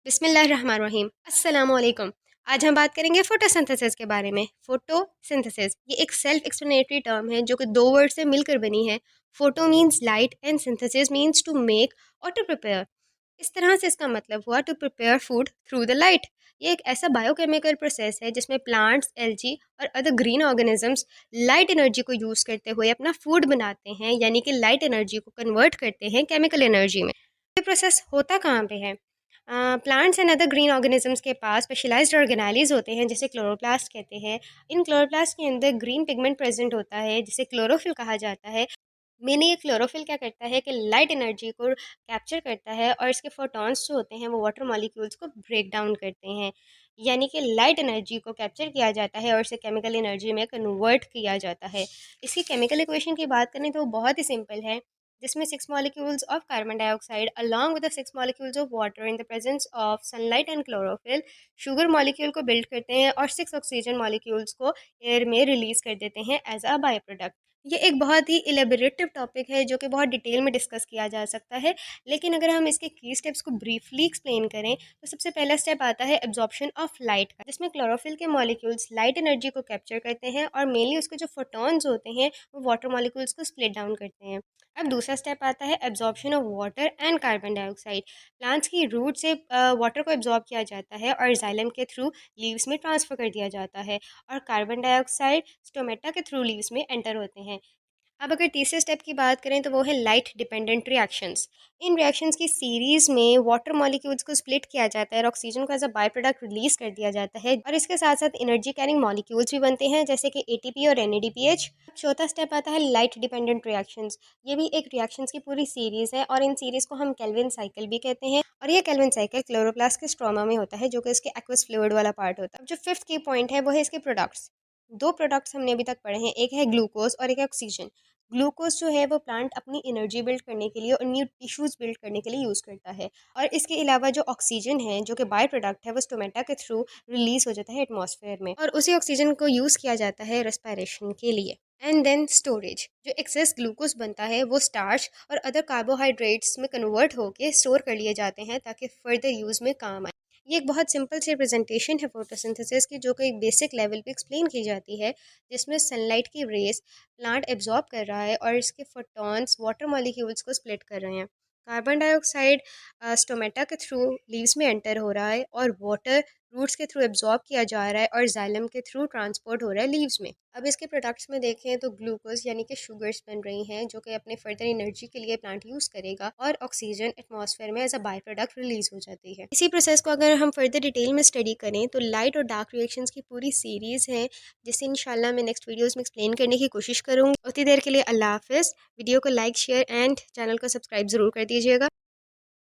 बिस्मिल्लाहिर्रहमानिर्रहीम अस्सलामुअलैकुम। आज हम बात करेंगे फोटोसिंथेसिस के बारे में। फोटोसिंथेसिस ये एक सेल्फ एक्सप्लेनेटरी टर्म है जो कि दो वर्ड से मिलकर बनी है। Photo means light and synthesis means to make और टू प्रिपेयर। इस तरह से इसका मतलब हुआ to prepare food through the light. ये एक ऐसा बायोकेमिकल प्रोसेस है जिसमें प्लांट्स, एल्गी और other green organisms light energy को यूज़ करते हुए अपना फूड बनाते हैं, यानी कि लाइट एनर्जी को कन्वर्ट करते हैं केमिकल एनर्जी में। ये प्रोसेस होता कहाँ पे है? Plants and other green organisms के पास स्पेशलाइज्ड ऑर्गेनाइज होते हैं जिसे क्लोरोप्लास्ट कहते हैं। इन क्लोरोप्लास्ट के अंदर ग्रीन पिगमेंट प्रेजेंट होता है जिसे क्लोरोफिल कहा जाता है। मैंने ये क्लोरोफिल क्या करता है कि लाइट एनर्जी को कैप्चर करता है और इसके फोटॉन्स जो होते हैं वो वाटर मॉलिक्यूल्स को ब्रेक डाउन करते हैं, यानी कि लाइट एनर्जी को कैप्चर किया जाता है और इसे केमिकल एनर्जी में कन्वर्ट किया जाता है। इसकी केमिकल इक्वेशन की बात करें तो वो बहुत ही सिंपल है, जिसमें 6 molecules of carbon dioxide along with the 6 molecules of water in the presence of sunlight and chlorophyll sugar molecule को बिल्ड करते हैं और 6 ऑक्सीजन मॉलिक्यूल्स को एयर में रिलीज कर देते हैं एज अ बाय प्रोडक्ट। ये एक बहुत ही इलेबोरेटिव टॉपिक है जो कि बहुत डिटेल में डिस्कस किया जा सकता है, लेकिन अगर हम इसके की स्टेप्स को ब्रीफली एक्सप्लेन करें तो सबसे पहला स्टेप आता है एब्जॉर्प्शन ऑफ लाइट का, जिसमें क्लोरोफिल के मॉलिक्यूल्स लाइट एनर्जी को कैप्चर करते हैं और मेनली उसके जो फोटॉन्स होते हैं वो वाटर मॉलिक्यूल्स को स्प्लिट डाउन करते हैं। अब दूसरा स्टेप आता है absorption of water and carbon dioxide. Plants की रूट से वाटर को एब्जॉर्ब किया जाता है और जाइलम के थ्रू लीव्स में ट्रांसफर कर दिया जाता है, और कार्बन डाइऑक्साइड स्टोमेटा के थ्रू लीव्स में एंटर होते हैं। अब अगर तीसरे स्टेप की बात करें तो वो है लाइट डिपेंडेंट रिएक्शंस। इन रिएक्शंस की सीरीज में वाटर मॉलिक्यूल्स को स्प्लिट किया जाता है और ऑक्सीजन को as a by product release कर दिया जाता है, और इसके साथ साथ एनर्जी कैरिंग मॉलिक्यूल्स भी बनते हैं जैसे कि एटीपी और एनएडीपीएच। चौथा स्टेप आता है लाइट डिपेंडेंट रिएक्शंस। ये भी एक रिएक्शंस की पूरी सीरीज है और इन सीरीज को हम केल्विन साइकिल भी कहते हैं, और ये केल्विन साइकिल क्लोरोप्लास्ट के स्ट्रोमा में होता है जो कि इसके एक्वस फ्लूइड वाला पार्ट होता है। अब जो फिफ्थ की पॉइंट है वो है इसके प्रोडक्ट्स। दो प्रोडक्ट्स हमने अभी तक पढ़े हैं, एक है ग्लूकोज और एक है ऑक्सीजन। ग्लूकोज जो है वो प्लांट अपनी एनर्जी बिल्ड करने के लिए और न्यू टिश्यूज बिल्ड करने के लिए यूज़ करता है, और इसके अलावा जो ऑक्सीजन है जो कि बाय प्रोडक्ट है वो स्टोमेटा के थ्रू रिलीज हो जाता है एटमॉस्फेयर में, और उसी ऑक्सीजन को यूज़ किया जाता है रेस्पिरेशन के लिए। एंड देन स्टोरेज, जो एक्सेस ग्लूकोज बनता है वो स्टार्च और अदर कार्बोहाइड्रेट्स में कन्वर्ट होकर स्टोर कर लिए जाते हैं ताकि फर्दर यूज़ में काम आए। ये एक बहुत सिंपल सी रिप्रेजेंटेशन है फोटोसिंथेसिस की, जो कि एक बेसिक लेवल पे एक्सप्लेन की जाती है, जिसमें सनलाइट की रेस प्लांट एब्जॉर्ब कर रहा है और इसके फोटॉन्स वाटर मॉलिक्यूल्स को स्प्लिट कर रहे हैं। कार्बन डाइऑक्साइड स्टोमेटा के थ्रू लीव्स में एंटर हो रहा है और वाटर रूट्स के थ्रू एब्जॉर्ब किया जा रहा है और जाइलम के थ्रू ट्रांसपोर्ट हो रहा है लीव्स में। अब इसके प्रोडक्ट्स में देखें तो ग्लूकोज यानी कि शुगर्स बन रही हैं जो कि अपने फर्दर एनर्जी के लिए प्लांट यूज़ करेगा, और ऑक्सीजन एटमॉस्फेयर में as a by product release हो जाती है। इसी प्रोसेस को अगर हम फर्दर डिटेल में स्टडी करें तो लाइट और डार्क रिएक्शंस की पूरी सीरीज़ है, जिसे इंशाल्लाह मैं नेक्स्ट वीडियोस में एक्सप्लेन करने की कोशिश करूँगी। उतनी देर के लिए अल्लाह हाफिज़। वीडियो को लाइक, शेयर एंड चैनल को सब्सक्राइब ज़रूर कर दीजिएगा।